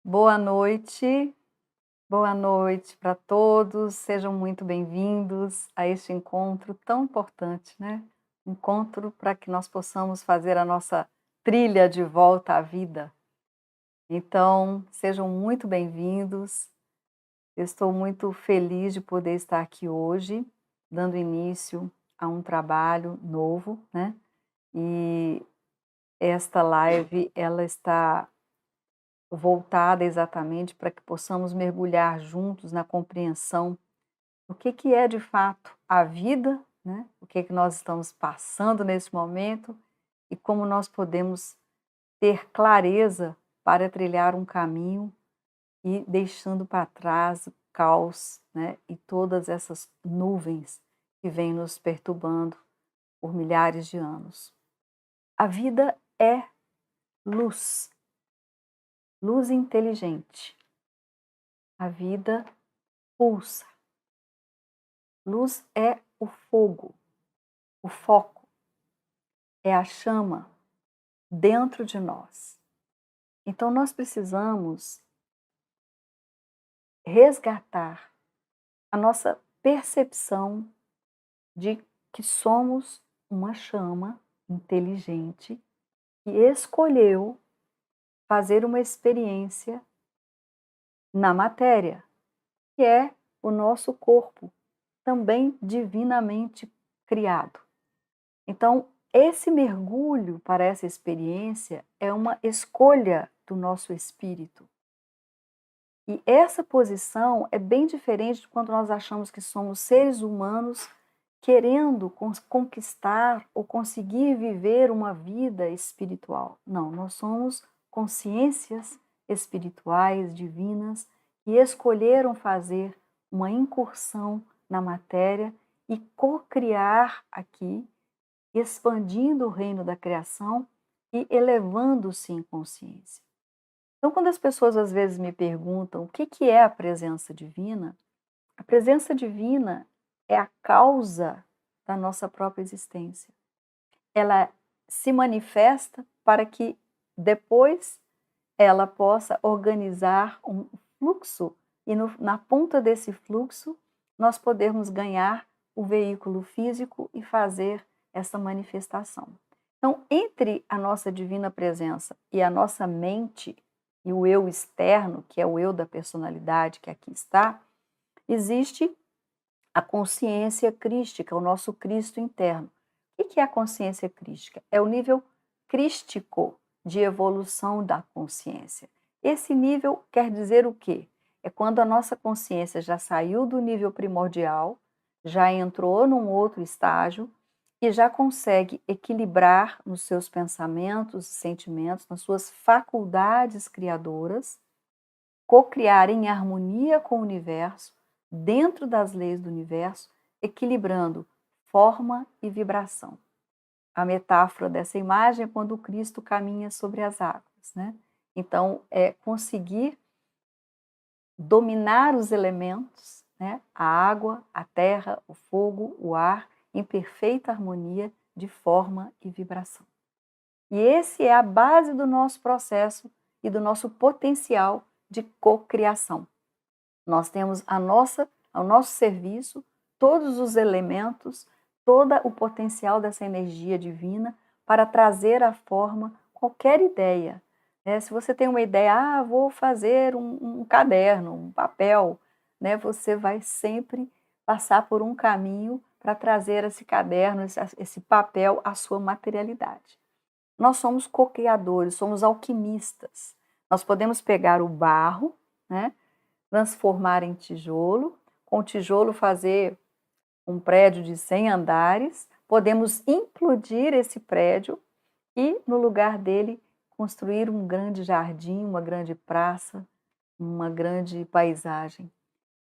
Boa noite para todos, sejam muito bem-vindos a este encontro tão importante, né? Encontro para que nós possamos fazer a nossa trilha de volta à vida. Então, sejam muito bem-vindos. Eu estou muito feliz de poder estar aqui hoje, dando início a um trabalho novo, né? E esta live, ela está voltada exatamente para que possamos mergulhar juntos na compreensão do que é de fato a vida, né? O que nós estamos passando nesse momento e como nós podemos ter clareza para trilhar um caminho e deixando para trás o caos, né? E todas essas nuvens que vêm nos perturbando por milhares de anos. A vida é luz, luz inteligente. A vida pulsa. Luz é o fogo, o foco, é a chama dentro de nós. Então nós precisamos resgatar a nossa percepção de que somos uma chama inteligente que escolheu fazer uma experiência na matéria, que é o nosso corpo, também divinamente criado. Então, esse mergulho para essa experiência é uma escolha do nosso espírito. E essa posição é bem diferente de quando nós achamos que somos seres humanos querendo conquistar ou conseguir viver uma vida espiritual. Não, nós somos consciências espirituais, divinas, que escolheram fazer uma incursão na matéria e co-criar aqui, expandindo o reino da criação e elevando-se em consciência. Então, quando as pessoas às vezes me perguntam o que é a presença divina, a presença divina é a causa da nossa própria existência. Ela se manifesta para que depois ela possa organizar um fluxo e na ponta desse fluxo nós podermos ganhar o veículo físico e fazer essa manifestação. Então, entre a nossa divina presença e a nossa mente e o eu externo, que é o eu da personalidade que aqui está, existe a consciência crística, o nosso Cristo interno. O que é a consciência crística? É o nível crístico de evolução da consciência. Esse nível quer dizer o quê? É quando a nossa consciência já saiu do nível primordial, já entrou num outro estágio e já consegue equilibrar nos seus pensamentos e sentimentos, nas suas faculdades criadoras, co-criar em harmonia com o universo, dentro das leis do universo, equilibrando forma e vibração. A metáfora dessa imagem é quando o Cristo caminha sobre as águas, né? Então, é conseguir dominar os elementos, né? A água, a terra, o fogo, o ar, em perfeita harmonia de forma e vibração. E esse é a base do nosso processo e do nosso potencial de cocriação. Nós temos ao nosso serviço todos os elementos, todo o potencial dessa energia divina para trazer à forma qualquer ideia. Se você tem uma ideia, vou fazer um caderno, um papel, né? Você vai sempre passar por um caminho para trazer esse caderno, esse papel à sua materialidade. Nós somos co-criadores, somos alquimistas. Nós podemos pegar o barro, né? Transformar em tijolo, com o tijolo fazer um prédio de 100 andares, podemos implodir esse prédio e, no lugar dele, construir um grande jardim, uma grande praça, uma grande paisagem.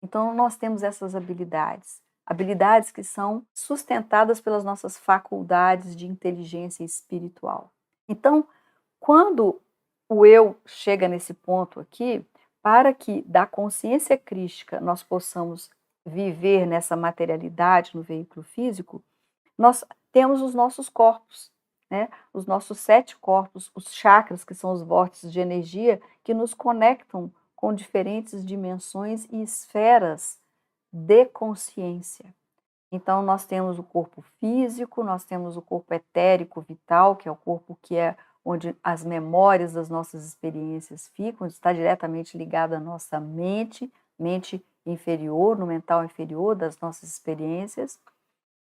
Então, nós temos essas habilidades, habilidades que são sustentadas pelas nossas faculdades de inteligência espiritual. Então, quando o eu chega nesse ponto aqui, para que da consciência crística nós possamos viver nessa materialidade no veículo físico, nós temos os nossos corpos, né, os nossos 7 corpos, os chakras, que são os vórtices de energia, que nos conectam com diferentes dimensões e esferas de consciência. Então, nós temos o corpo físico, nós temos o corpo etérico vital, que é o corpo que é onde as memórias das nossas experiências ficam, está diretamente ligado à nossa mente, mente inferior, no mental inferior das nossas experiências.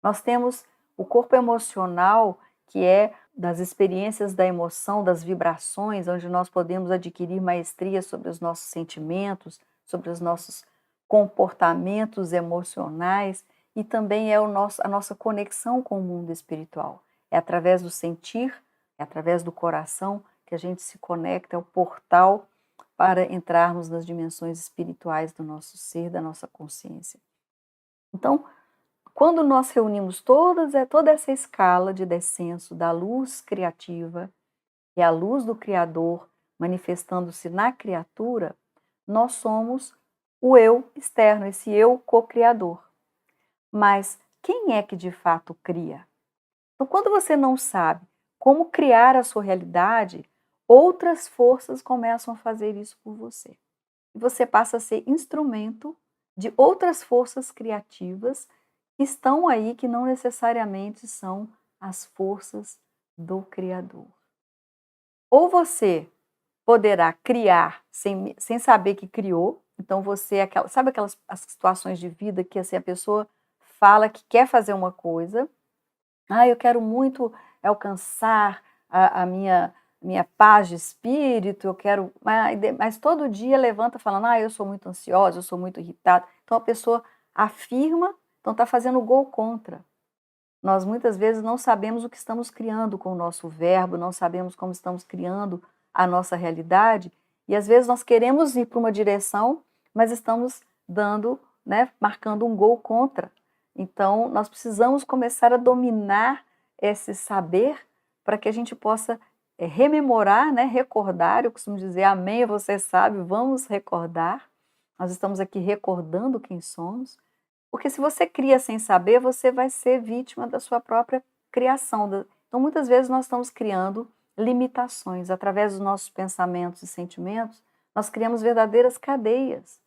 Nós temos o corpo emocional, que é das experiências da emoção, das vibrações, onde nós podemos adquirir maestria sobre os nossos sentimentos, sobre os nossos comportamentos emocionais, e também é a nossa conexão com o mundo espiritual. É através do sentir, é através do coração que a gente se conecta, é o portal para entrarmos nas dimensões espirituais do nosso ser, da nossa consciência. Então, quando nós reunimos toda essa escala de descenso da luz criativa, que é a luz do Criador manifestando-se na criatura, nós somos o eu externo, esse eu co-criador. Mas quem é que de fato cria? Então, quando você não sabe como criar a sua realidade, outras forças começam a fazer isso por você. E você passa a ser instrumento de outras forças criativas que estão aí, que não necessariamente são as forças do Criador. Ou você poderá criar sem saber que criou, então você, sabe aquelas as situações de vida que assim, a pessoa fala que quer fazer uma coisa, eu quero muito alcançar a minha paz de espírito, eu quero, mas todo dia levanta falando, eu sou muito ansiosa, eu sou muito irritada. Então a pessoa afirma, então está fazendo gol contra. Nós muitas vezes não sabemos o que estamos criando com o nosso verbo, não sabemos como estamos criando a nossa realidade, e às vezes nós queremos ir para uma direção, mas estamos dando, né, marcando um gol contra. Então, nós precisamos começar a dominar esse saber para que a gente possa rememorar, né, recordar. Eu costumo dizer, amém, você sabe, vamos recordar. Nós estamos aqui recordando quem somos, porque se você cria sem saber, você vai ser vítima da sua própria criação. Então, muitas vezes nós estamos criando limitações. Através dos nossos pensamentos e sentimentos, nós criamos verdadeiras cadeias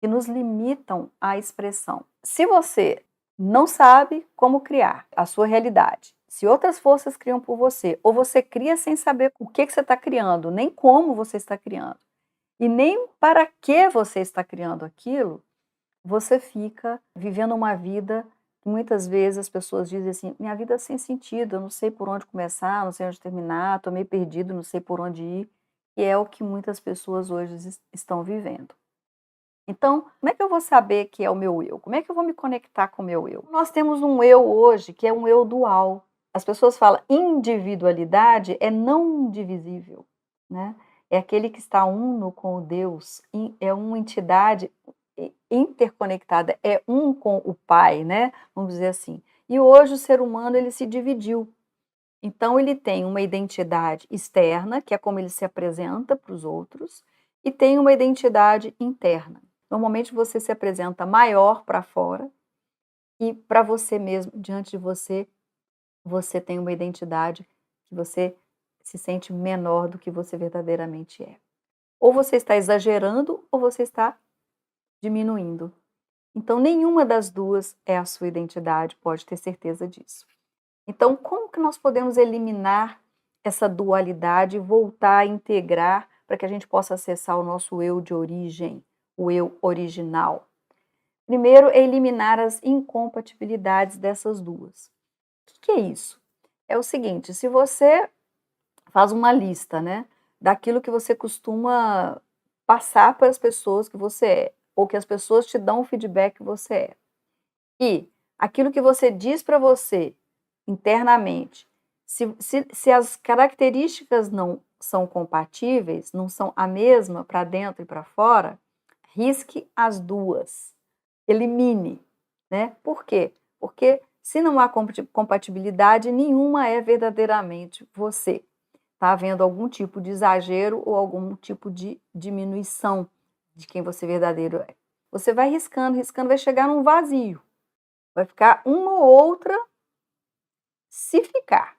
que nos limitam à expressão. Se você não sabe como criar a sua realidade, se outras forças criam por você, ou você cria sem saber o que você está criando, nem como você está criando, e nem para que você está criando aquilo, você fica vivendo uma vida que muitas vezes as pessoas dizem assim, minha vida é sem sentido, eu não sei por onde começar, não sei onde terminar, estou meio perdido, não sei por onde ir, e é o que muitas pessoas hoje estão vivendo. Então, como é que eu vou saber que é o meu eu? Como é que eu vou me conectar com o meu eu? Nós temos um eu hoje que é um eu dual. As pessoas falam individualidade é não indivisível, né? É aquele que está uno com o Deus, é uma entidade interconectada, é um com o Pai, né? Vamos dizer assim. E hoje o ser humano ele se dividiu. Então ele tem uma identidade externa, que é como ele se apresenta para os outros, e tem uma identidade interna. Normalmente você se apresenta maior para fora e para você mesmo, diante de você, você tem uma identidade que você se sente menor do que você verdadeiramente é. Ou você está exagerando ou você está diminuindo. Então, nenhuma das duas é a sua identidade, pode ter certeza disso. Então, como que nós podemos eliminar essa dualidade e voltar a integrar para que a gente possa acessar o nosso eu de origem, o eu original? Primeiro, é eliminar as incompatibilidades dessas duas. O que é isso? É o seguinte, se você faz uma lista, né, daquilo que você costuma passar para as pessoas que você é, ou que as pessoas te dão o feedback que você é, e aquilo que você diz para você internamente, se as características não são compatíveis, não são a mesma para dentro e para fora, risque as duas, elimine, né? Por quê? Porque se não há compatibilidade, nenhuma é verdadeiramente você. Está havendo algum tipo de exagero ou algum tipo de diminuição de quem você verdadeiro é. Você vai riscando, riscando, vai chegar num vazio. Vai ficar uma ou outra, se ficar.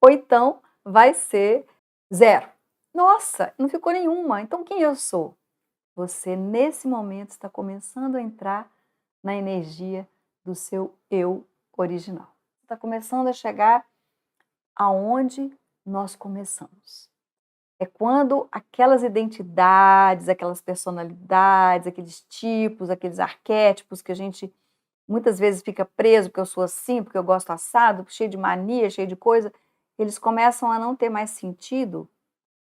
ou então vai ser zero. Nossa, não ficou nenhuma, então quem eu sou? Você, nesse momento, está começando a entrar na energia do seu eu original. Está começando a chegar aonde nós começamos. É quando aquelas identidades, aquelas personalidades, aqueles tipos, aqueles arquétipos que a gente muitas vezes fica preso, porque eu sou assim, porque eu gosto assado, cheio de mania, cheio de coisa, eles começam a não ter mais sentido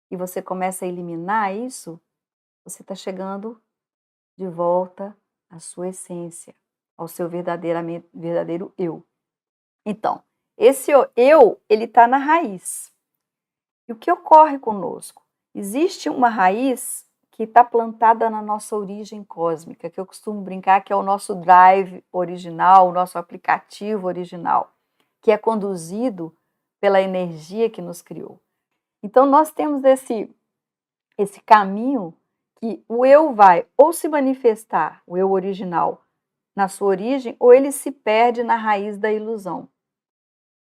e você começa a eliminar isso, você está chegando de volta à sua essência, ao seu verdadeiro eu. Então, esse eu, ele está na raiz. E o que ocorre conosco? Existe uma raiz que está plantada na nossa origem cósmica, que eu costumo brincar que é o nosso drive original, o nosso aplicativo original, que é conduzido pela energia que nos criou. Então, nós temos esse caminho que o eu vai ou se manifestar, o eu original, na sua origem, ou ele se perde na raiz da ilusão.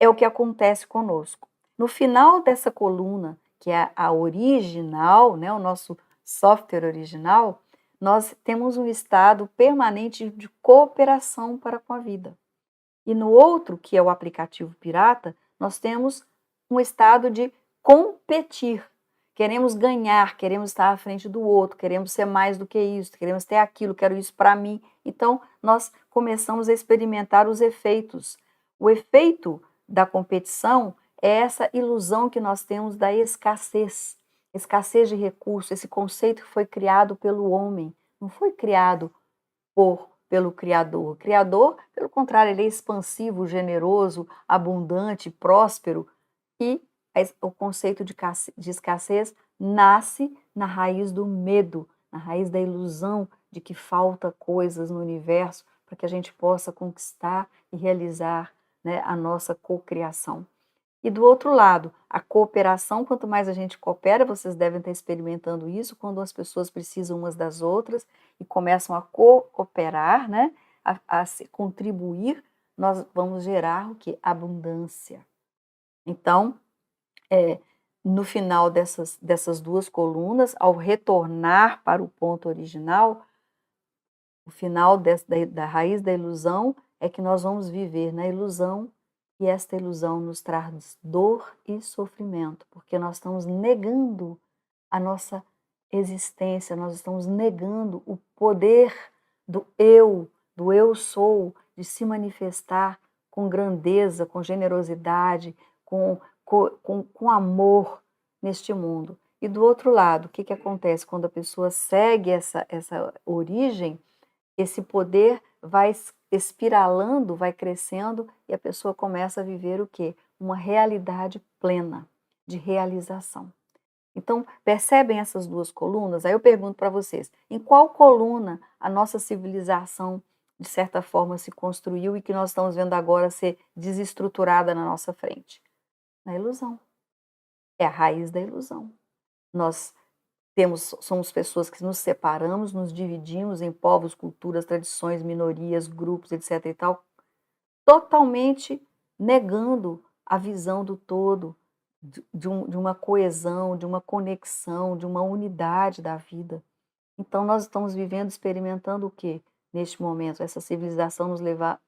É o que acontece conosco. No final dessa coluna, que é a original, né, o nosso software original, nós temos um estado permanente de cooperação para com a vida. E no outro, que é o aplicativo pirata, nós temos um estado de competir. Queremos ganhar, queremos estar à frente do outro, queremos ser mais do que isso, queremos ter aquilo, quero isso para mim. Então, nós começamos a experimentar os efeitos. O efeito da competição é essa ilusão que nós temos da escassez. Escassez de recursos, esse conceito que foi criado pelo homem, não foi criado pelo Criador. O Criador, pelo contrário, ele é expansivo, generoso, abundante, próspero. E o conceito de escassez nasce na raiz do medo, na raiz da ilusão de que falta coisas no universo para que a gente possa conquistar e realizar, né, a nossa cocriação. E do outro lado, a cooperação, quanto mais a gente coopera, vocês devem estar experimentando isso, quando as pessoas precisam umas das outras e começam a cooperar, né, a se contribuir, nós vamos gerar o que? Abundância. Então, no final dessas duas colunas, ao retornar para o ponto original, o final da raiz da ilusão é que nós vamos viver na ilusão e esta ilusão nos traz dor e sofrimento, porque nós estamos negando a nossa existência, nós estamos negando o poder do eu sou, de se manifestar com grandeza, com generosidade, com amor neste mundo. E do outro lado, o que acontece quando a pessoa segue essa origem? Esse poder vai espiralando, vai crescendo e a pessoa começa a viver o quê? Uma realidade plena de realização. Então, percebem essas duas colunas? Aí eu pergunto para vocês, em qual coluna a nossa civilização, de certa forma, se construiu e que nós estamos vendo agora ser desestruturada na nossa frente? Na ilusão. É a raiz da ilusão. Nós somos pessoas que nos separamos, nos dividimos em povos, culturas, tradições, minorias, grupos, etc. e tal, totalmente negando a visão do todo, de uma coesão, de uma conexão, de uma unidade da vida. Então, nós estamos vivendo, experimentando o quê? Neste momento, essa civilização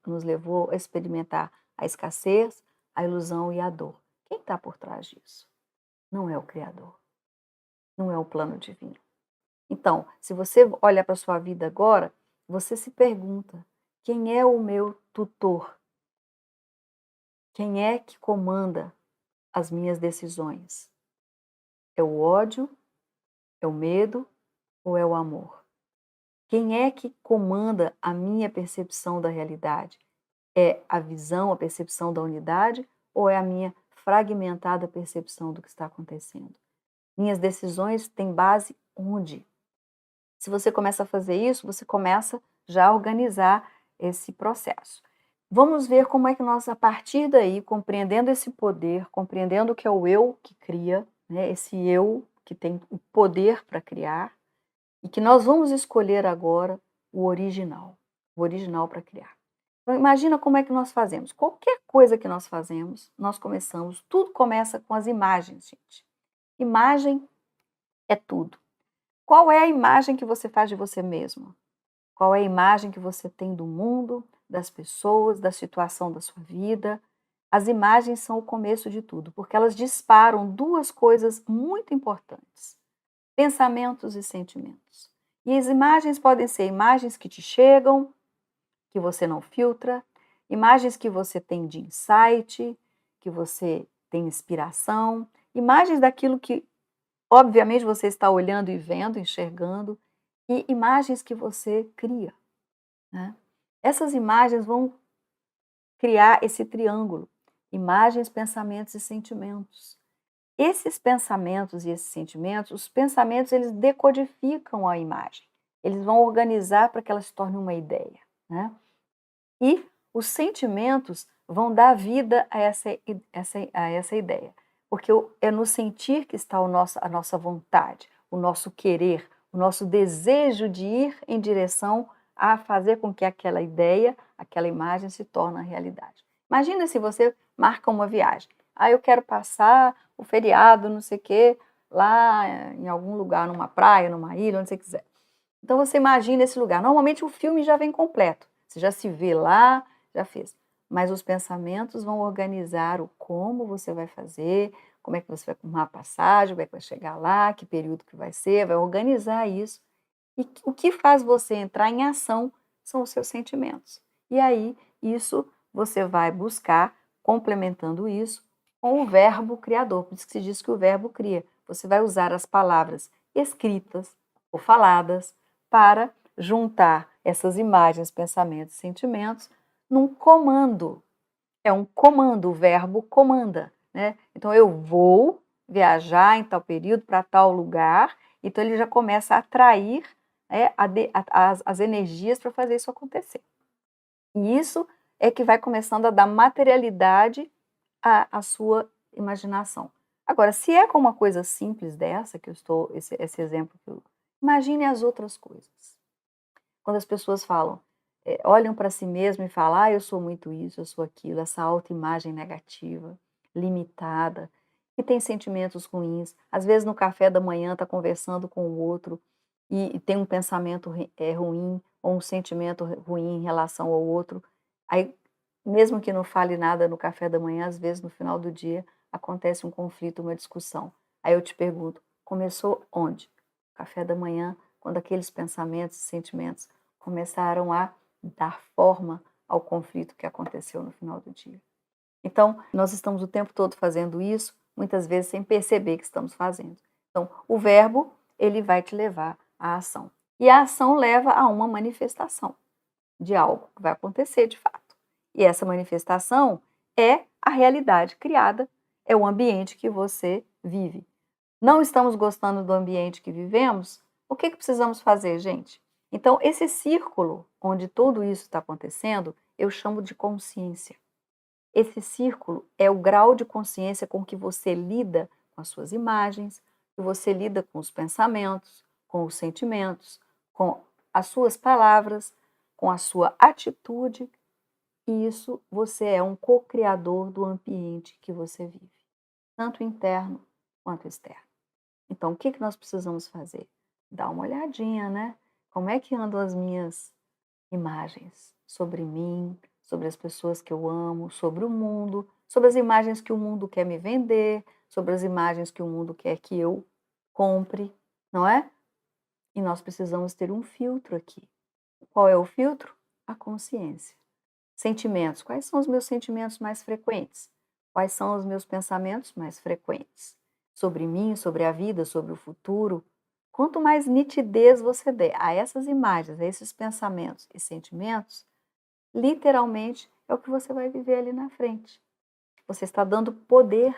nos levou a experimentar a escassez, a ilusão e a dor. Quem está por trás disso? Não é o Criador, não é o plano divino. Então, se você olha para a sua vida agora, você se pergunta: quem é o meu tutor? Quem é que comanda as minhas decisões? É o ódio? É o medo? Ou é o amor? Quem é que comanda a minha percepção da realidade? É a visão, a percepção da unidade? Ou é a minha fragmentada percepção do que está acontecendo? Minhas decisões têm base onde? Se você começa a fazer isso, você começa já a organizar esse processo. Vamos ver como é que nós, a partir daí, compreendendo esse poder, compreendendo que é o eu que cria, né, esse eu que tem o poder para criar, e que nós vamos escolher agora o original para criar. Então imagina como é que nós fazemos. Qualquer coisa que nós fazemos, nós começamos, tudo começa com as imagens, gente. Imagem é tudo. Qual é a imagem que você faz de você mesmo? Qual é a imagem que você tem do mundo, das pessoas, da situação da sua vida? As imagens são o começo de tudo, porque elas disparam duas coisas muito importantes: pensamentos e sentimentos. E as imagens podem ser imagens que te chegam, que você não filtra, imagens que você tem de insight, que você tem inspiração, imagens daquilo que, obviamente, você está olhando e vendo, enxergando, e imagens que você cria, né? Essas imagens vão criar esse triângulo: imagens, pensamentos e sentimentos. Esses pensamentos e esses sentimentos, os pensamentos, eles decodificam a imagem. Eles vão organizar para que ela se torne uma ideia, né? E os sentimentos vão dar vida a essa ideia. Porque é no sentir que está a nossa vontade, o nosso querer, o nosso desejo de ir em direção a fazer com que aquela ideia, aquela imagem se torne realidade. Imagina se você marca uma viagem. Ah, eu quero passar o feriado, não sei o quê, lá em algum lugar, numa praia, numa ilha, onde você quiser. Então você imagina esse lugar. Normalmente o filme já vem completo. Você já se vê lá, já fez. Mas os pensamentos vão organizar o como você vai fazer, como é que você vai arrumar a passagem, como é que vai chegar lá, que período que vai ser, vai organizar isso. E o que faz você entrar em ação são os seus sentimentos. E aí, isso você vai buscar, complementando isso, com o verbo criador. Por isso que se diz que o verbo cria. Você vai usar as palavras escritas ou faladas para juntar essas imagens, pensamentos e sentimentos num comando. É um comando, o verbo comanda, né? Então eu vou viajar em tal período para tal lugar, então ele já começa a atrair, né, as energias para fazer isso acontecer. E isso é que vai começando a dar materialidade à sua imaginação. Agora, se é com uma coisa simples dessa, que eu estou, esse exemplo que eu. Imagine as outras coisas. Quando as pessoas falam, olham para si mesmo e falam: "Ah, eu sou muito isso, eu sou aquilo", essa autoimagem negativa, limitada, que tem sentimentos ruins. Às vezes no café da manhã está conversando com o outro e tem um pensamento ruim ou um sentimento ruim em relação ao outro. Aí, mesmo que não fale nada no café da manhã, às vezes no final do dia acontece um conflito, uma discussão. Aí eu te pergunto: começou onde? Café da manhã, quando aqueles pensamentos e sentimentos começaram a dar forma ao conflito que aconteceu no final do dia. Então, nós estamos o tempo todo fazendo isso, muitas vezes sem perceber que estamos fazendo. Então, o verbo, ele vai te levar à ação. E a ação leva a uma manifestação de algo que vai acontecer de fato. E essa manifestação é a realidade criada, é o ambiente que você vive. Não estamos gostando do ambiente que vivemos? O que precisamos fazer, gente? Então, esse círculo onde tudo isso está acontecendo, eu chamo de consciência. Esse círculo é o grau de consciência com que você lida com as suas imagens, que você lida com os pensamentos, com os sentimentos, com as suas palavras, com a sua atitude. E isso você é um co-criador do ambiente que você vive, tanto interno quanto externo. Então, o que nós precisamos fazer? Dar uma olhadinha, né? Como é que andam as minhas imagens sobre mim, sobre as pessoas que eu amo, sobre o mundo, sobre as imagens que o mundo quer me vender, sobre as imagens que o mundo quer que eu compre, não é? E nós precisamos ter um filtro aqui. Qual é o filtro? A consciência. Sentimentos. Quais são os meus sentimentos mais frequentes? Quais são os meus pensamentos mais frequentes? Sobre mim, sobre a vida, sobre o futuro. Quanto mais nitidez você der a essas imagens, a esses pensamentos e sentimentos, literalmente é o que você vai viver ali na frente. Você está dando poder,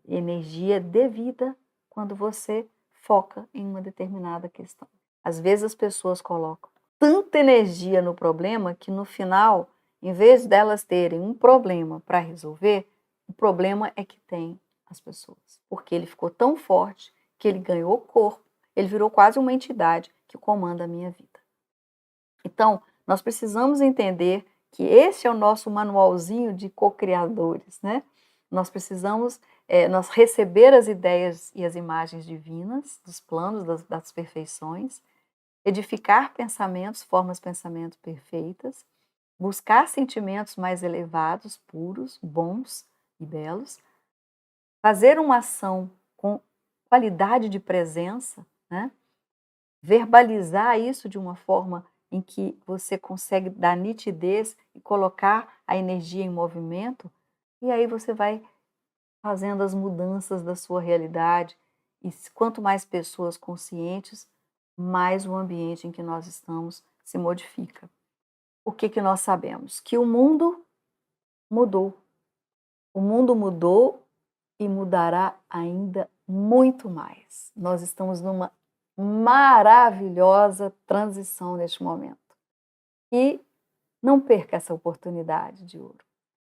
energia devida quando você foca em uma determinada questão. Às vezes as pessoas colocam tanta energia no problema que no final, em vez delas terem um problema para resolver, o problema é que tem as pessoas. Porque ele ficou tão forte que ele ganhou corpo, ele virou quase uma entidade que comanda a minha vida. Então, nós precisamos entender que esse é o nosso manualzinho de co-criadores, né? Nós precisamos nós receber as ideias e as imagens divinas, dos planos, das perfeições, edificar pensamentos, formas de pensamento perfeitas, buscar sentimentos mais elevados, puros, bons e belos, fazer uma ação com qualidade de presença, né? Verbalizar isso de uma forma em que você consegue dar nitidez e colocar a energia em movimento, e aí você vai fazendo as mudanças da sua realidade. E quanto mais pessoas conscientes, mais o ambiente em que nós estamos se modifica. O que que nós sabemos? Que o mundo mudou. O mundo mudou e mudará ainda muito mais. Nós estamos numa maravilhosa transição neste momento. E não perca essa oportunidade de ouro.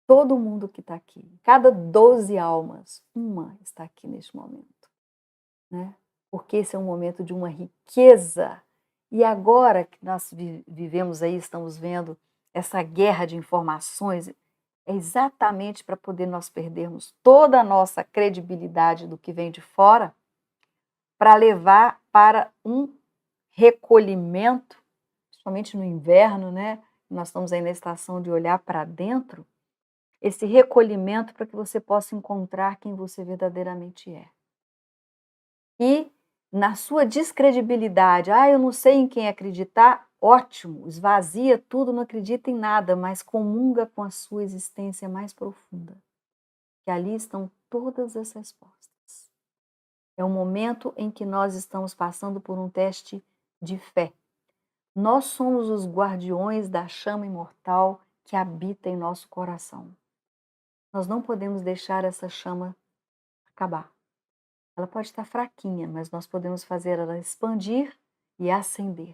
Todo mundo que está aqui, cada 12 almas, uma está aqui neste momento, né? Porque esse é um momento de uma riqueza. E agora que nós vivemos aí, estamos vendo essa guerra de informações, é exatamente para poder nós perdermos toda a nossa credibilidade do que vem de fora, para levar para um recolhimento, principalmente no inverno, né? Nós estamos aí na estação de olhar para dentro, esse recolhimento para que você possa encontrar quem você verdadeiramente é. E na sua descredibilidade, eu não sei em quem acreditar, ótimo, esvazia tudo, não acredita em nada, mas comunga com a sua existência mais profunda, que ali estão todas as respostas. É um momento em que nós estamos passando por um teste de fé. Nós somos os guardiões da chama imortal que habita em nosso coração. Nós não podemos deixar essa chama acabar. Ela pode estar fraquinha, mas nós podemos fazer ela expandir e acender.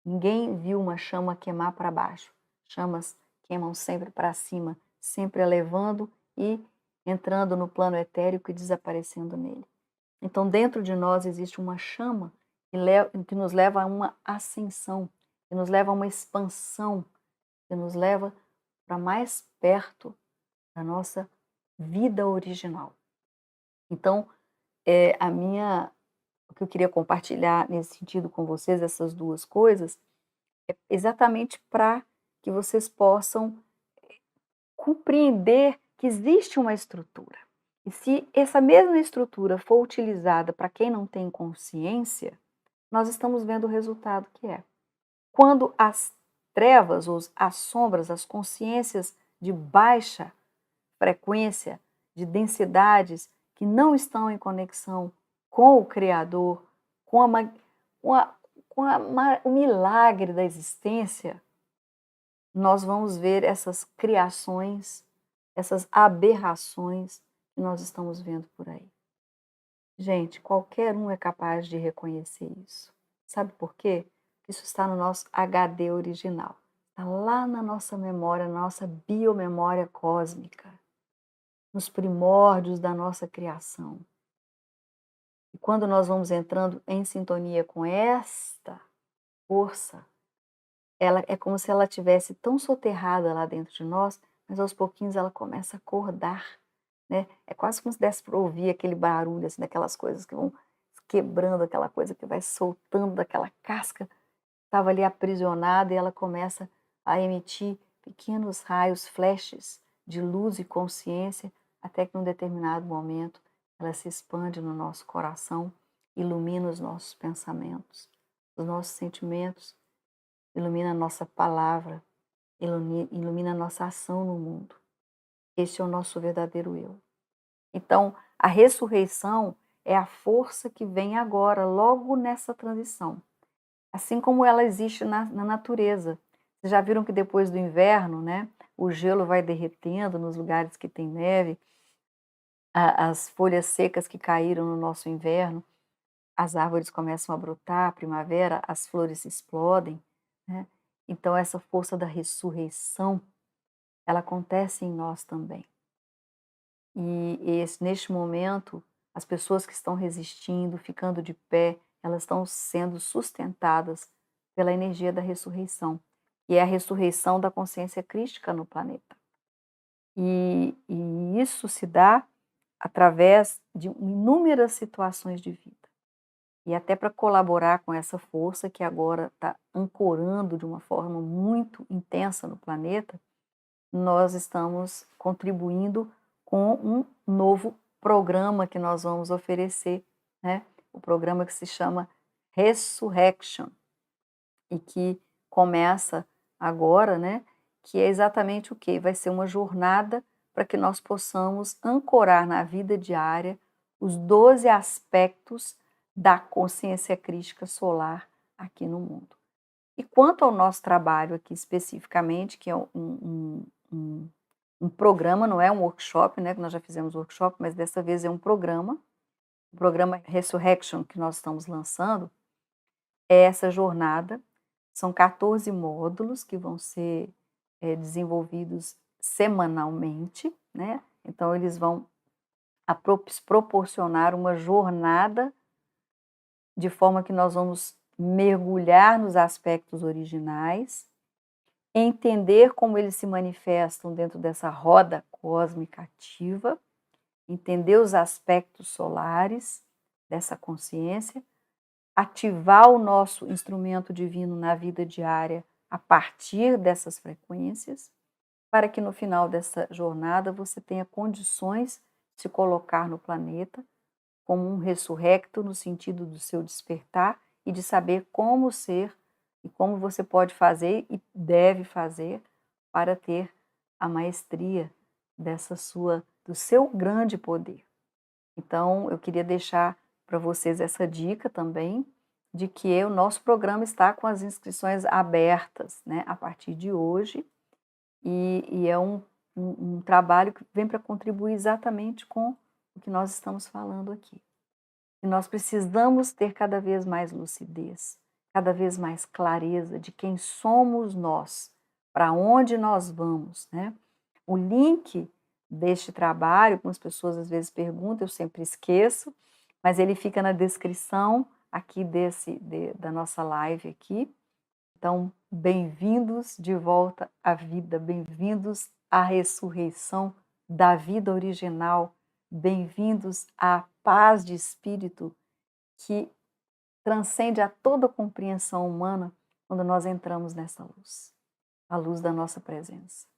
Ninguém viu uma chama queimar para baixo. Chamas queimam sempre para cima, sempre elevando e entrando no plano etérico e desaparecendo nele. Então, dentro de nós existe uma chama que nos leva a uma ascensão, que nos leva a uma expansão, que nos leva para mais perto da nossa vida original. Então, o que eu queria compartilhar nesse sentido com vocês, essas duas coisas, é exatamente para que vocês possam compreender que existe uma estrutura. E se essa mesma estrutura for utilizada para quem não tem consciência, nós estamos vendo o resultado que é. Quando as trevas, as sombras, as consciências de baixa frequência, de densidades que não estão em conexão com o Criador, com, o milagre da existência, nós vamos ver essas criações, essas aberrações que nós estamos vendo por aí. Gente, qualquer um é capaz de reconhecer isso. Sabe por quê? Isso está no nosso HD original. Está lá na nossa memória, na nossa biomemória cósmica, nos primórdios da nossa criação. E quando nós vamos entrando em sintonia com esta força, ela é como se ela tivesse tão soterrada lá dentro de nós, mas aos pouquinhos ela começa a acordar, né? É quase como se desse para ouvir aquele barulho, assim, daquelas coisas que vão quebrando, aquela coisa que vai soltando daquela casca, estava ali aprisionada e ela começa a emitir pequenos raios, flashes de luz e consciência, até que num determinado momento ela se expande no nosso coração, ilumina os nossos pensamentos, os nossos sentimentos, ilumina a nossa palavra, ilumina a nossa ação no mundo. Este é o nosso verdadeiro eu. Então, a ressurreição é a força que vem agora, logo nessa transição. Assim como ela existe na natureza. Vocês já viram que depois do inverno, né, o gelo vai derretendo nos lugares que tem neve, as folhas secas que caíram no nosso inverno, as árvores começam a brotar, primavera, as flores explodem, né? Então essa força da ressurreição, ela acontece em nós também. E neste momento, as pessoas que estão resistindo, ficando de pé, elas estão sendo sustentadas pela energia da ressurreição, que é a ressurreição da consciência crística no planeta. E isso se dá através de inúmeras situações de vida. E até para colaborar com essa força que agora está ancorando de uma forma muito intensa no planeta, nós estamos contribuindo com um novo programa que nós vamos oferecer, né? O programa que se chama Resurrection e que começa agora, né? Que é exatamente o quê? Vai ser uma jornada para que nós possamos ancorar na vida diária os 12 aspectos da consciência crística solar aqui no mundo. E quanto ao nosso trabalho aqui especificamente, que é um programa, não é um workshop, né, que nós já fizemos workshop, mas dessa vez é um programa, o programa Resurrection que nós estamos lançando, é essa jornada, são 14 módulos que vão ser desenvolvidos semanalmente, né, então eles vão proporcionar uma jornada de forma que nós vamos mergulhar nos aspectos originais, entender como eles se manifestam dentro dessa roda cósmica ativa, entender os aspectos solares dessa consciência, ativar o nosso instrumento divino na vida diária a partir dessas frequências, para que no final dessa jornada você tenha condições de se colocar no planeta como um ressurrecto no sentido do seu despertar e de saber como ser e como você pode fazer e deve fazer para ter a maestria do seu grande poder. Então, eu queria deixar para vocês essa dica também de que o nosso programa está com as inscrições abertas, né, a partir de hoje, e é um trabalho que vem para contribuir exatamente com o que nós estamos falando aqui. E nós precisamos ter cada vez mais lucidez, cada vez mais clareza de quem somos nós, para onde nós vamos, né? O link deste trabalho, algumas pessoas às vezes perguntam, eu sempre esqueço, mas ele fica na descrição aqui da nossa live aqui. Então, bem-vindos de volta à vida, bem-vindos à ressurreição da vida original, bem-vindos à paz de espírito que transcende a toda compreensão humana quando nós entramos nessa luz, a luz da nossa presença.